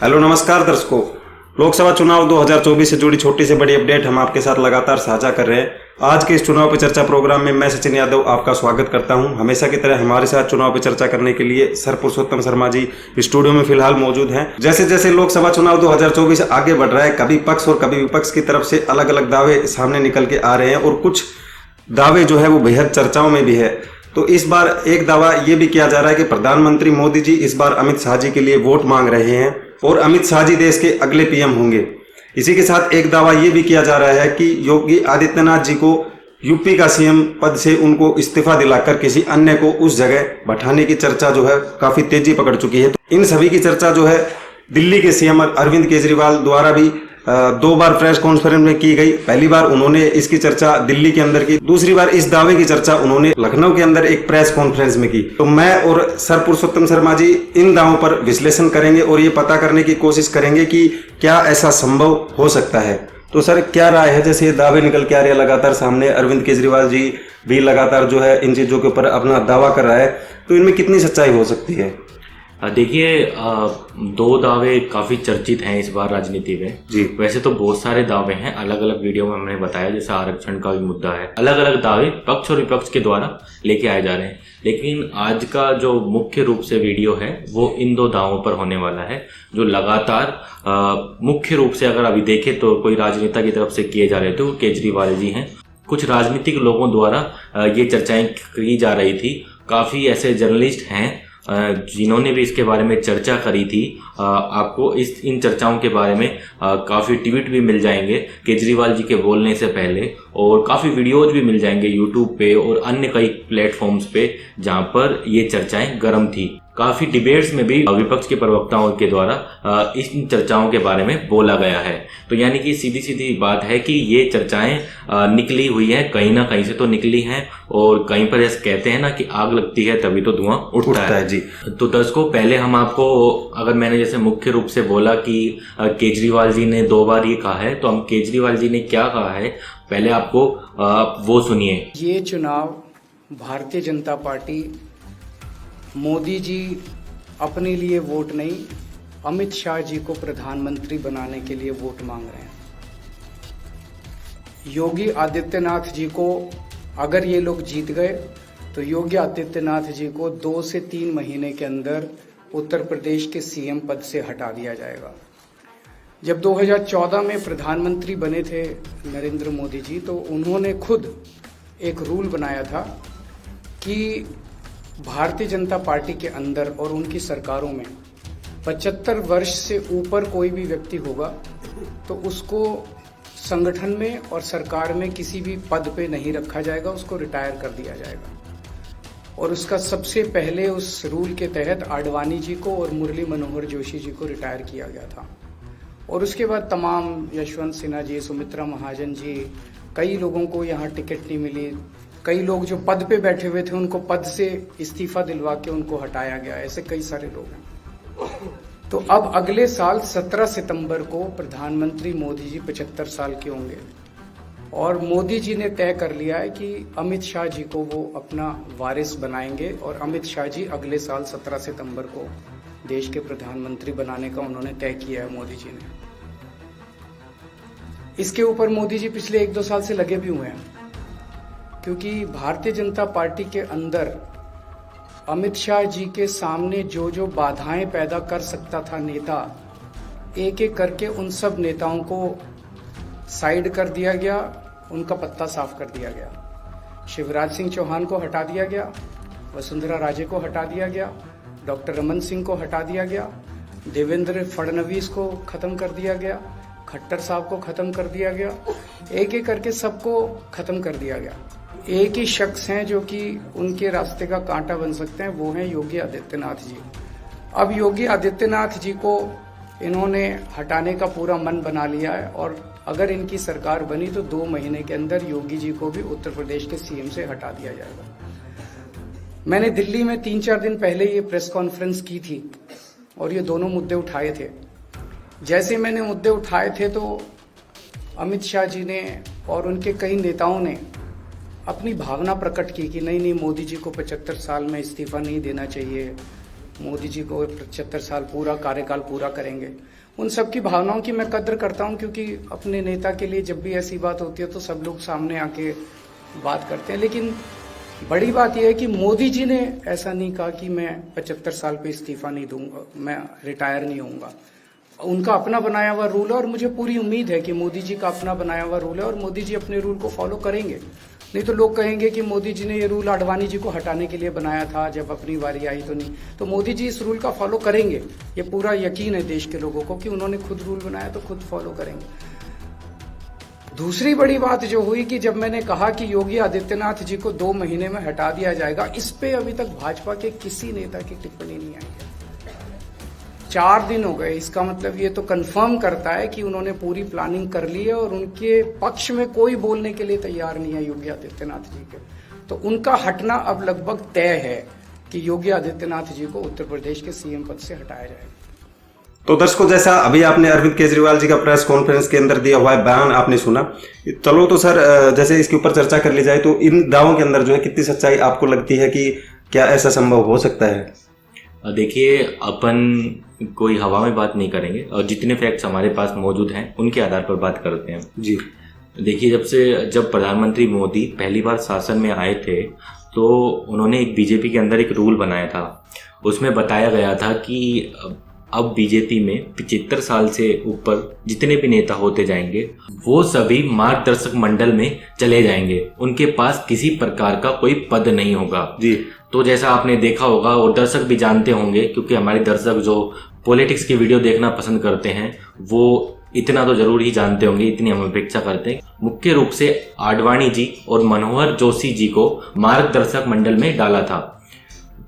Hello नमस्कार दर्शकों। लोकसभा चुनाव 2024 से जुड़ी छोटी से बड़ी अपडेट हम आपके साथ लगातार साझा कर रहे हैं। आज के इस चुनाव पे चर्चा प्रोग्राम में मैं सचिन यादव आपका स्वागत करता हूं। हमेशा की तरह हमारे साथ चुनाव पे चर्चा करने के लिए सर पुरुषोत्तम शर्मा जी स्टूडियो में फिलहाल मौजूद हैं। जैसे जैसे लोकसभा चुनाव 2024 आगे बढ़ रहा है, कभी पक्ष और कभी विपक्ष की तरफ से अलग अलग दावे सामने निकल के आ रहे हैं और कुछ दावे जो है वो बेहद चर्चाओं में भी है। तो इस बार एक दावा ये भी किया जा रहा है कि प्रधानमंत्री मोदी जी इस बार अमित शाह जी के लिए वोट मांग रहे हैं और अमित शाह जी देश के अगले पीएम होंगे। इसी के साथ एक दावा ये भी किया जा रहा है कि योगी आदित्यनाथ जी को यूपी का सीएम पद से उनको इस्तीफा दिलाकर किसी अन्य को उस जगह बैठाने की चर्चा जो है काफी तेजी पकड़ चुकी है। तो इन सभी की चर्चा जो है दिल्ली के सीएम अरविंद केजरीवाल द्वारा भी 2 बार प्रेस कॉन्फ्रेंस में की गई। पहली बार उन्होंने इसकी चर्चा दिल्ली के अंदर की, दूसरी बार इस दावे की चर्चा उन्होंने लखनऊ के अंदर एक प्रेस कॉन्फ्रेंस में की। तो मैं और सर पुरुषोत्तम शर्मा जी इन दावों पर विश्लेषण करेंगे और ये पता करने की कोशिश करेंगे कि क्या ऐसा संभव हो सकता है। तो सर क्या राय है, जैसे ये दावे निकल के आ रहे हैं लगातार सामने, अरविंद केजरीवाल जी भी लगातार जो है इन चीजों के ऊपर अपना दावा कर रहा है, तो इनमें कितनी सच्चाई हो सकती है? देखिए, 2 दावे काफी चर्चित हैं इस बार राजनीति में जी। वैसे तो बहुत सारे दावे हैं, अलग अलग वीडियो में हमने बताया, जैसे आरक्षण का भी मुद्दा है। अलग अलग दावे पक्ष और विपक्ष के द्वारा लेके आए जा रहे हैं, लेकिन आज का जो मुख्य रूप से वीडियो है वो इन 2 दावों पर होने वाला है, जो लगातार मुख्य रूप से अगर अभी देखें तो कोई राजनेता की तरफ से किए जा रहे थे, वो केजरीवाल जी हैं। कुछ राजनीतिक लोगों द्वारा ये चर्चाएं की जा रही थी। काफी ऐसे जर्नलिस्ट हैं जिन्होंने भी इसके बारे में चर्चा करी थी। आपको इन चर्चाओं के बारे में काफ़ी ट्वीट भी मिल जाएंगे केजरीवाल जी के बोलने से पहले, और काफ़ी वीडियोज भी मिल जाएंगे यूट्यूब पे और अन्य कई प्लेटफॉर्म्स पे जहां पर ये चर्चाएं गर्म थी। काफ़ी डिबेट्स में भी विपक्ष के प्रवक्ताओं के द्वारा इन चर्चाओं के बारे में बोला गया है। तो यानी कि सीधी सीधी बात है कि ये चर्चाएं निकली हुई हैं, कहीं ना कहीं से तो निकली हैं, और कहीं पर ऐसे कहते हैं ना कि आग लगती है तभी तो धुआं उठता है जी। तो दर्शकों, पहले हम आपको, अगर मैंने जैसे मुख्य रूप से बोला कि केजरीवाल जी ने 2 बार ये कहा है, तो हम केजरीवाल जी ने क्या कहा है पहले आपको वो सुनिए। ये चुनाव भारतीय जनता पार्टी मोदी जी अपने लिए वोट नहीं, अमित शाह जी को प्रधानमंत्री बनाने के लिए वोट मांग रहे हैं। योगी आदित्यनाथ जी को अगर ये लोग जीत गए तो योगी आदित्यनाथ जी को 2 से 3 महीने के अंदर उत्तर प्रदेश के सीएम पद से हटा दिया जाएगा। जब 2014 में प्रधानमंत्री बने थे नरेंद्र मोदी जी, तो उन्होंने खुद एक रूल बनाया था कि भारतीय जनता पार्टी के अंदर और उनकी सरकारों में 75 वर्ष से ऊपर कोई भी व्यक्ति होगा तो उसको संगठन में और सरकार में किसी भी पद पे नहीं रखा जाएगा, उसको रिटायर कर दिया जाएगा। और उसका सबसे पहले उस रूल के तहत आडवाणी जी को और मुरली मनोहर जोशी जी को रिटायर किया गया था। और उसके बाद तमाम यशवंत सिन्हा जी, सुमित्रा महाजन जी, कई लोगों को यहाँ टिकट नहीं मिली। कई लोग जो पद पे बैठे हुए थे उनको पद से इस्तीफा दिलवा के उनको हटाया गया। ऐसे कई सारे लोग हैं। तो अब अगले साल 17 सितंबर को प्रधानमंत्री मोदी जी 75 साल के होंगे, और मोदी जी ने तय कर लिया है कि अमित शाह जी को वो अपना वारिस बनाएंगे, और अमित शाह जी अगले साल 17 सितंबर को देश के प्रधानमंत्री बनाने का उन्होंने तय किया है मोदी जी ने। इसके ऊपर मोदी जी पिछले 1-2 साल से लगे भी हुए हैं, क्योंकि भारतीय जनता पार्टी के अंदर अमित शाह जी के सामने जो जो बाधाएं पैदा कर सकता था नेता, एक एक करके उन सब नेताओं को साइड कर दिया गया, उनका पत्ता साफ कर दिया गया। शिवराज सिंह चौहान को हटा दिया गया, वसुंधरा राजे को हटा दिया गया, डॉक्टर रमन सिंह को हटा दिया गया, देवेंद्र फडणवीस को खत्म कर दिया गया, खट्टर साहब को खत्म कर दिया गया। एक एक करके सबको खत्म कर दिया गया। एक ही शख्स हैं जो कि उनके रास्ते का कांटा बन सकते हैं, वो हैं योगी आदित्यनाथ जी। अब योगी आदित्यनाथ जी को इन्होंने हटाने का पूरा मन बना लिया है, और अगर इनकी सरकार बनी तो 2 महीने के अंदर योगी जी को भी उत्तर प्रदेश के सीएम से हटा दिया जाएगा। मैंने दिल्ली में 3-4 दिन पहले ये प्रेस कॉन्फ्रेंस की थी और ये दोनों मुद्दे उठाए थे। जैसे मैंने मुद्दे उठाए थे तो अमित शाह जी ने और उनके कई नेताओं ने अपनी भावना प्रकट की कि नहीं मोदी जी को 75 साल में इस्तीफा नहीं देना चाहिए, मोदी जी को 75 साल पूरा कार्यकाल पूरा करेंगे। उन सब की भावनाओं की मैं कद्र करता हूं, क्योंकि अपने नेता के लिए जब भी ऐसी बात होती है तो सब लोग सामने आके बात करते हैं। लेकिन बड़ी बात यह है कि मोदी जी ने ऐसा नहीं कहा कि मैं 75 साल पे इस्तीफा नहीं दूंगा, मैं रिटायर नहीं होऊंगा। उनका अपना बनाया हुआ रूल है और मुझे पूरी उम्मीद है कि मोदी जी का अपना बनाया हुआ रूल है और मोदी जी अपने रूल को फॉलो करेंगे। नहीं तो लोग कहेंगे कि मोदी जी ने ये रूल आडवाणी जी को हटाने के लिए बनाया था, जब अपनी बारी आई तो नहीं। तो मोदी जी इस रूल का फॉलो करेंगे, ये पूरा यकीन है देश के लोगों को कि उन्होंने खुद रूल बनाया तो खुद फॉलो करेंगे। दूसरी बड़ी बात जो हुई कि जब मैंने कहा कि योगी आदित्यनाथ जी को 2 महीने में हटा दिया जाएगा, इस पे अभी तक भाजपा के किसी नेता की टिप्पणी नहीं आई है। 4 दिन हो गए, इसका मतलब ये तो कंफर्म करता है कि उन्होंने पूरी प्लानिंग कर ली है और उनके पक्ष में कोई बोलने के लिए तैयार नहीं है योगी आदित्यनाथ जी के। तो उनका हटना अब लगभग तय है कि योगी आदित्यनाथ जी को उत्तर प्रदेश के सीएम पद से हटाया जाएगा। तो दर्शकों, जैसा अभी आपने अरविंद केजरीवाल जी का प्रेस कॉन्फ्रेंस के अंदर दिया हुआ है बयान आपने सुना। चलो तो सर, जैसे इसके ऊपर चर्चा कर ली जाए तो इन दावों के अंदर जो है कितनी सच्चाई आपको लगती है कि क्या ऐसा संभव हो सकता है? देखिए, अपन कोई हवा में बात नहीं करेंगे और जितने फैक्ट्स हमारे पास मौजूद हैं उनके आधार पर बात करते हैं जी। देखिए, जब प्रधानमंत्री मोदी पहली बार शासन में आए थे तो उन्होंने एक बीजेपी के अंदर एक रूल बनाया था। उसमें बताया गया था कि अब बीजेपी में 75 साल से ऊपर जितने भी नेता होते जाएंगे वो सभी मार्गदर्शक मंडल में चले जाएंगे, उनके पास किसी प्रकार का कोई पद नहीं होगा जी। तो जैसा आपने देखा होगा और दर्शक भी जानते होंगे, क्योंकि हमारे दर्शक जो पॉलिटिक्स की वीडियो देखना पसंद करते हैं वो इतना तो जरूर ही जानते होंगे, इतनी हम अपेक्षा करते हैं। मुख्य रूप से आडवाणी जी और मनोहर जोशी जी को मार्गदर्शक मंडल में डाला था।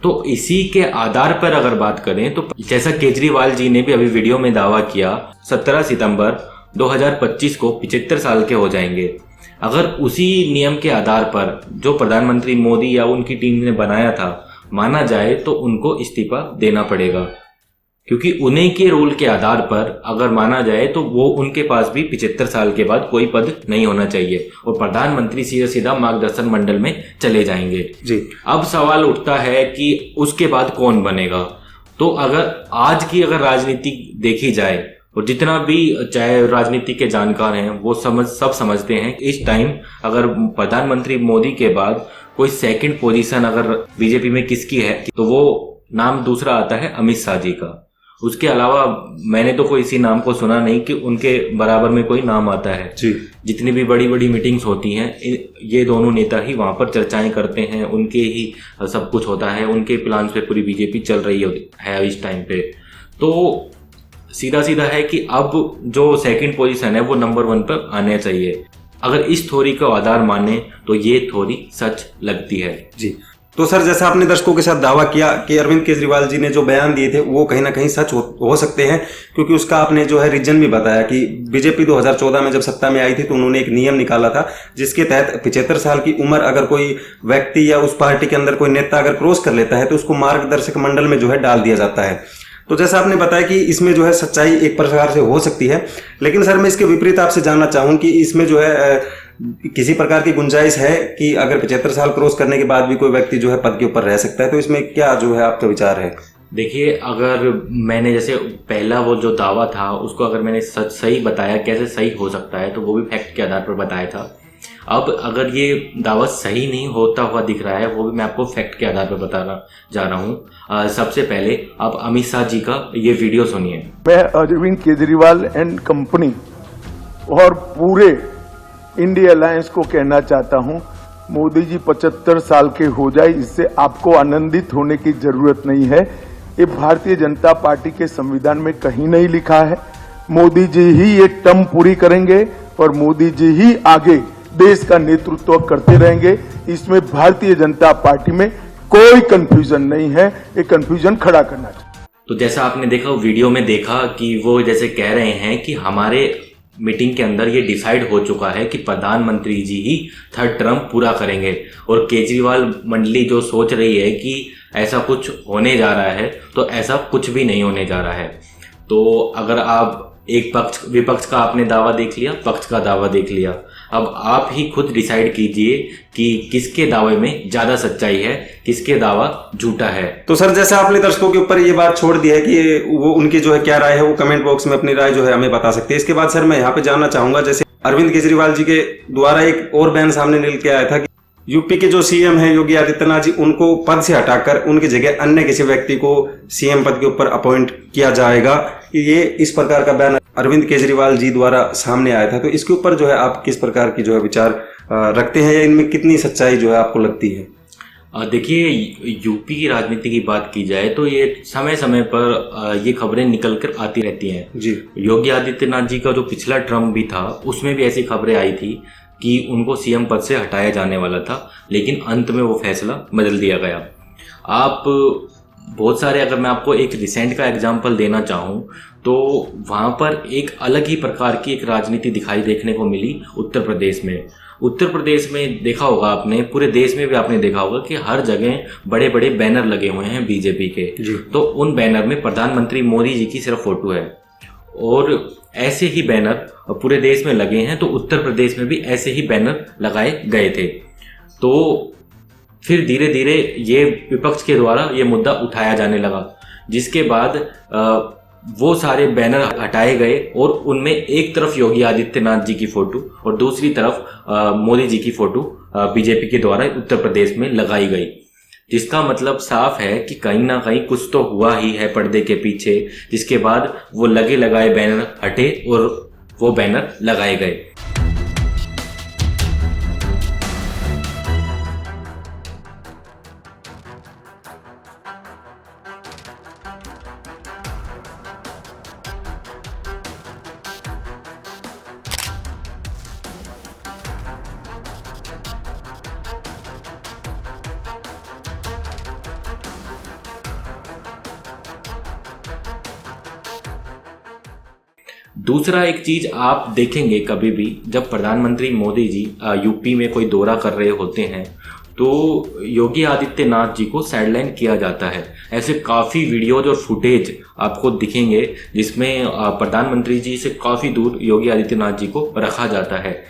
तो इसी के आधार पर अगर बात करें तो जैसा केजरीवाल जी ने भी अभी वीडियो में दावा किया 17 सितंबर 2025 को 75 साल के हो जाएंगे। अगर उसी नियम के आधार पर जो प्रधानमंत्री मोदी या उनकी टीम ने बनाया था माना जाए तो उनको इस्तीफा देना पड़ेगा, क्योंकि उन्हीं के रूल के आधार पर अगर माना जाए तो वो उनके पास भी 75 साल के बाद कोई पद नहीं होना चाहिए और प्रधानमंत्री सीधा सीधा मार्गदर्शन मंडल में चले जाएंगे जी। अब सवाल उठता है कि उसके बाद कौन बनेगा। तो अगर आज की राजनीति देखी जाए और जितना भी चाहे राजनीति के जानकार हैं वो सब समझते हैं कि इस टाइम अगर प्रधानमंत्री मोदी के बाद कोई सेकंड पोजीशन अगर बीजेपी में किसकी है तो वो नाम दूसरा आता है अमित शाह जी का। उसके अलावा मैंने तो कोई इसी नाम को सुना नहीं कि उनके बराबर में कोई नाम आता है जी। जितनी भी बड़ी बड़ी मीटिंग्स होती हैं ये दोनों नेता ही वहां पर चर्चाएं करते हैं, उनके ही सब कुछ होता है, उनके प्लान पे पूरी बीजेपी चल रही है इस टाइम पे। तो सीधा सीधा है कि अब जो सेकंड पोजीशन है वो नंबर 1 पर आने चाहिए। अगर इस थ्योरी को आधार माने तो ये थ्योरी सच लगती है जी। तो सर, जैसा आपने दर्शकों के साथ दावा किया कि अरविंद केजरीवाल जी ने जो बयान दिए थे वो कहीं ना कहीं सच हो सकते हैं, क्योंकि उसका आपने जो है रीजन भी बताया कि बीजेपी 2014 में जब सत्ता में आई थी तो उन्होंने एक नियम निकाला था जिसके तहत 75 साल की उम्र अगर कोई व्यक्ति या उस पार्टी के अंदर कोई नेता अगर क्रॉस कर लेता है तो उसको मार्गदर्शक मंडल में जो है डाल दिया जाता है। तो जैसा आपने बताया कि इसमें जो है सच्चाई एक प्रकार से हो सकती है, लेकिन सर मैं इसके विपरीत आपसे जानना चाहूँ कि इसमें जो है किसी प्रकार की गुंजाइश है कि अगर 75 साल क्रॉस करने के बाद भी कोई व्यक्ति जो है पद के ऊपर रह सकता है, तो इसमें क्या जो है आपका विचार है? देखिए, अगर मैंने जैसे पहला वो जो दावा था उसको अगर मैंने सही बताया कैसे सही हो सकता है तो वो भी फैक्ट के आधार पर बताया था। अब अगर ये दावा सही नहीं होता हुआ दिख रहा है वो भी मैं आपको फैक्ट के आधार पर बताना जा रहा हूँ। सबसे पहले आप अमित शाह जी का ये वीडियो सुनिए। मैं अरविंद केजरीवाल एंड कंपनी और पूरे इंडिया अलायंस को कहना चाहता हूं, मोदी जी 75 साल के हो जाए इससे आपको आनंदित होने की जरूरत नहीं है। ये भारतीय जनता पार्टी के संविधान में कहीं नहीं लिखा है। मोदी जी ही ये टर्म पूरी करेंगे और मोदी जी ही आगे देश का नेतृत्व करते रहेंगे। इसमें भारतीय जनता पार्टी में कोई कंफ्यूजन नहीं है, ये कंफ्यूजन खड़ा करना चाहिए। तो जैसा आपने देखा वीडियो में देखा कि वो जैसे कह रहे हैं कि हमारे मीटिंग के अंदर ये डिसाइड हो चुका है कि प्रधानमंत्री जी ही 3rd टर्म पूरा करेंगे और केजरीवाल मंडली जो सोच रही है कि ऐसा कुछ होने जा रहा है तो ऐसा कुछ भी नहीं होने जा रहा है। तो अगर आप एक पक्ष विपक्ष का आपने दावा देख लिया, पक्ष का दावा देख लिया। अब आप ही खुद डिसाइड कीजिए कि किसके दावे में ज्यादा सच्चाई है, किसके दावा झूठा है। तो सर जैसे आपने दर्शकों के ऊपर ये बात छोड़ दी है कि वो उनकी जो है क्या राय है, वो कमेंट बॉक्स में अपनी राय जो है हमें बता सकते हैं। इसके बाद सर मैं यहाँ पे जानना चाहूंगा, जैसे अरविंद केजरीवाल जी के द्वारा एक और बयान सामने निकल के आया था कि यूपी के जो सीएम है योगी आदित्यनाथ जी, उनको पद से हटाकर उनकी जगह अन्य किसी व्यक्ति को सीएम पद के ऊपर अपॉइंट किया जाएगा। ये इस प्रकार का बयान अरविंद केजरीवाल जी द्वारा सामने आया था। तो इसके ऊपर जो है आप किस प्रकार की जो है विचार रखते हैं, या इनमें कितनी सच्चाई जो है आपको लगती है? देखिए, यूपी की राजनीति की बात की जाए तो ये समय समय पर ये खबरें निकल कर आती रहती हैं जी। योगी आदित्यनाथ जी का जो पिछला टर्म भी था उसमें भी ऐसी खबरें आई थी कि उनको सीएम पद से हटाया जाने वाला था, लेकिन अंत में वो फैसला बदल दिया गया। आप बहुत सारे, अगर मैं आपको एक रिसेंट का एग्जांपल देना चाहूँ तो वहाँ पर एक अलग ही प्रकार की एक राजनीति दिखाई देखने को मिली उत्तर प्रदेश में। उत्तर प्रदेश में देखा होगा आपने, पूरे देश में भी आपने देखा होगा कि हर जगह बड़े बड़े बैनर लगे हुए हैं बीजेपी के। तो उन बैनर में प्रधानमंत्री मोदी जी की सिर्फ फोटो है, और ऐसे ही बैनर पूरे देश में लगे हैं। तो उत्तर प्रदेश में भी ऐसे ही बैनर लगाए गए थे। तो फिर धीरे धीरे ये विपक्ष के द्वारा ये मुद्दा उठाया जाने लगा, जिसके बाद वो सारे बैनर हटाए गए और उनमें एक तरफ योगी आदित्यनाथ जी की फोटो और दूसरी तरफ मोदी जी की फोटो बीजेपी के द्वारा उत्तर प्रदेश में लगाई गई। जिसका मतलब साफ है कि कहीं ना कहीं कुछ तो हुआ ही है पर्दे के पीछे, जिसके बाद वो लगे लगाए बैनर हटे और वो बैनर लगाए गए। दूसरा एक चीज आप देखेंगे, कभी भी जब प्रधानमंत्री मोदी जी यूपी में कोई दौरा कर रहे होते हैं तो योगी आदित्यनाथ जी को साइडलाइन किया जाता है। ऐसे काफ़ी वीडियोज और फुटेज आपको दिखेंगे जिसमें प्रधानमंत्री जी से काफ़ी दूर योगी आदित्यनाथ जी को रखा जाता है।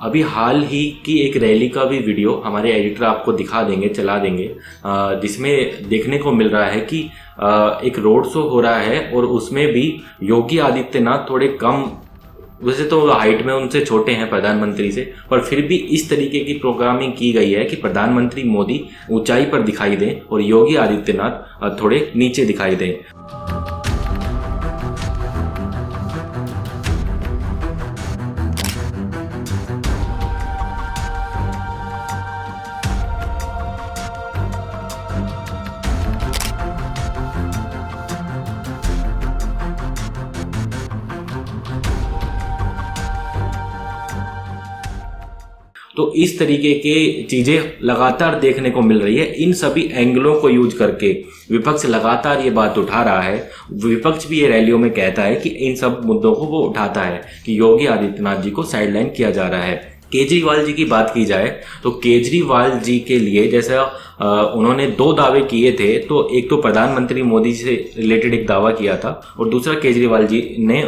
अभी हाल ही की एक रैली का भी वीडियो हमारे एडिटर आपको दिखा देंगे, चला देंगे, जिसमें देखने को मिल रहा है कि एक रोड शो हो रहा है और उसमें भी योगी आदित्यनाथ थोड़े कम, वैसे तो हाइट में उनसे छोटे हैं प्रधानमंत्री से, पर फिर भी इस तरीके की प्रोग्रामिंग की गई है कि प्रधानमंत्री मोदी ऊंचाई पर दिखाई दें और योगी आदित्यनाथ थोड़े नीचे दिखाई दें। तो इस तरीके के चीजें लगातार देखने को मिल रही है। इन सभी एंगलों को यूज करके विपक्ष लगातार ये बात उठा रहा है। विपक्ष भी ये रैलियों में कहता है कि इन सब मुद्दों को वो उठाता है कि योगी आदित्यनाथ जी को साइडलाइन किया जा रहा है। केजरीवाल जी की बात की जाए तो केजरीवाल जी के लिए जैसा उन्होंने दो दावे किए थे, तो एक तो प्रधानमंत्री मोदी से रिलेटेड एक दावा किया था और दूसरा केजरीवाल जी ने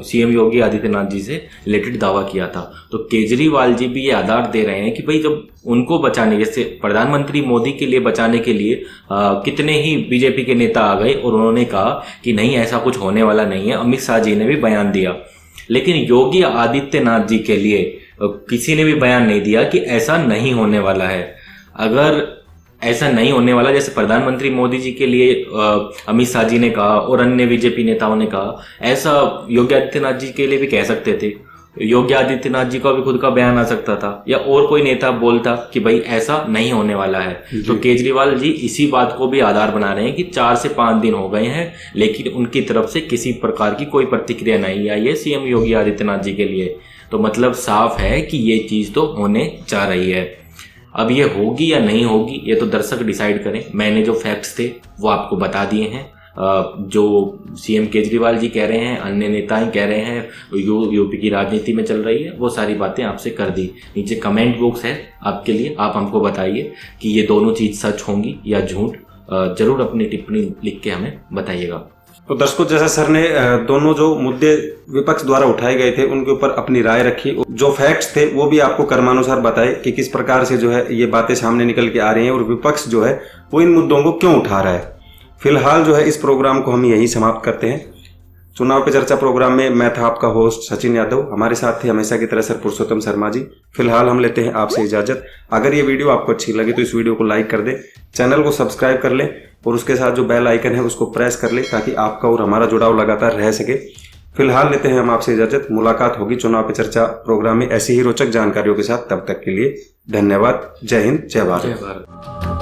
सीएम योगी आदित्यनाथ जी से रिलेटेड दावा किया था। तो केजरीवाल जी भी ये आधार दे रहे हैं कि भाई जब उनको बचाने, जैसे प्रधानमंत्री मोदी के लिए बचाने के लिए कितने ही बीजेपी के नेता आ गए और उन्होंने कहा कि नहीं ऐसा कुछ होने वाला नहीं है। अमित शाह जी ने भी बयान दिया, लेकिन योगी आदित्यनाथ जी के लिए किसी ने भी बयान नहीं दिया कि ऐसा नहीं होने वाला है। अगर ऐसा नहीं होने वाला, जैसे प्रधानमंत्री मोदी जी के लिए अमित शाह जी ने कहा और अन्य बीजेपी नेताओं ने कहा, ऐसा योगी आदित्यनाथ जी के लिए भी कह सकते थे। योगी आदित्यनाथ जी का भी खुद का बयान आ सकता था, या और कोई नेता बोलता कि भाई ऐसा नहीं होने वाला है। तो केजरीवाल जी इसी बात को भी आधार बना रहे हैं कि 4 से 5 दिन हो गए हैं, लेकिन उनकी तरफ से किसी प्रकार की कोई प्रतिक्रिया नहीं आई है सीएम योगी आदित्यनाथ जी के लिए। तो मतलब साफ है कि ये चीज़ तो होने जा रही है। अब ये होगी या नहीं होगी ये तो दर्शक डिसाइड करें। मैंने जो फैक्ट्स थे वो आपको बता दिए हैं। जो सीएम केजरीवाल जी कह रहे हैं, अन्य नेताएं कह रहे हैं, यूपी की राजनीति में चल रही है, वो सारी बातें आपसे कर दी। नीचे कमेंट बॉक्स है आपके लिए, आप हमको बताइए कि ये दोनों चीज़ सच होंगी या झूठ। जरूर अपनी टिप्पणी लिख के हमें बताइएगा। तो दर्शकों, जैसा सर ने दोनों जो मुद्दे विपक्ष द्वारा उठाए गए थे उनके ऊपर अपनी राय रखी, जो फैक्ट्स थे वो भी आपको कर्मानुसार बताए कि किस प्रकार से जो है ये बातें सामने निकल के आ रही हैं और विपक्ष जो है वो इन मुद्दों को क्यों उठा रहा है। फिलहाल जो है इस प्रोग्राम को हम यहीं समाप्त करते हैं। चुनाव पे चर्चा प्रोग्राम में मैं था आपका होस्ट सचिन यादव, हमारे साथ थे हमेशा की तरह सर पुरुषोत्तम शर्मा जी। फिलहाल हम लेते हैं आपसे इजाजत। अगर ये वीडियो आपको अच्छी लगी तो इस वीडियो को लाइक कर दें, चैनल को सब्सक्राइब कर लें और उसके साथ जो बेल आइकन है उसको प्रेस कर लें ताकि आपका और हमारा जुड़ाव लगातार रह सके। फिलहाल लेते हैं हम आपसे इजाजत। मुलाकात होगी चुनाव पे चर्चा प्रोग्राम में ऐसी ही रोचक जानकारियों के साथ। तब तक के लिए धन्यवाद। जय हिंद, जय भारत।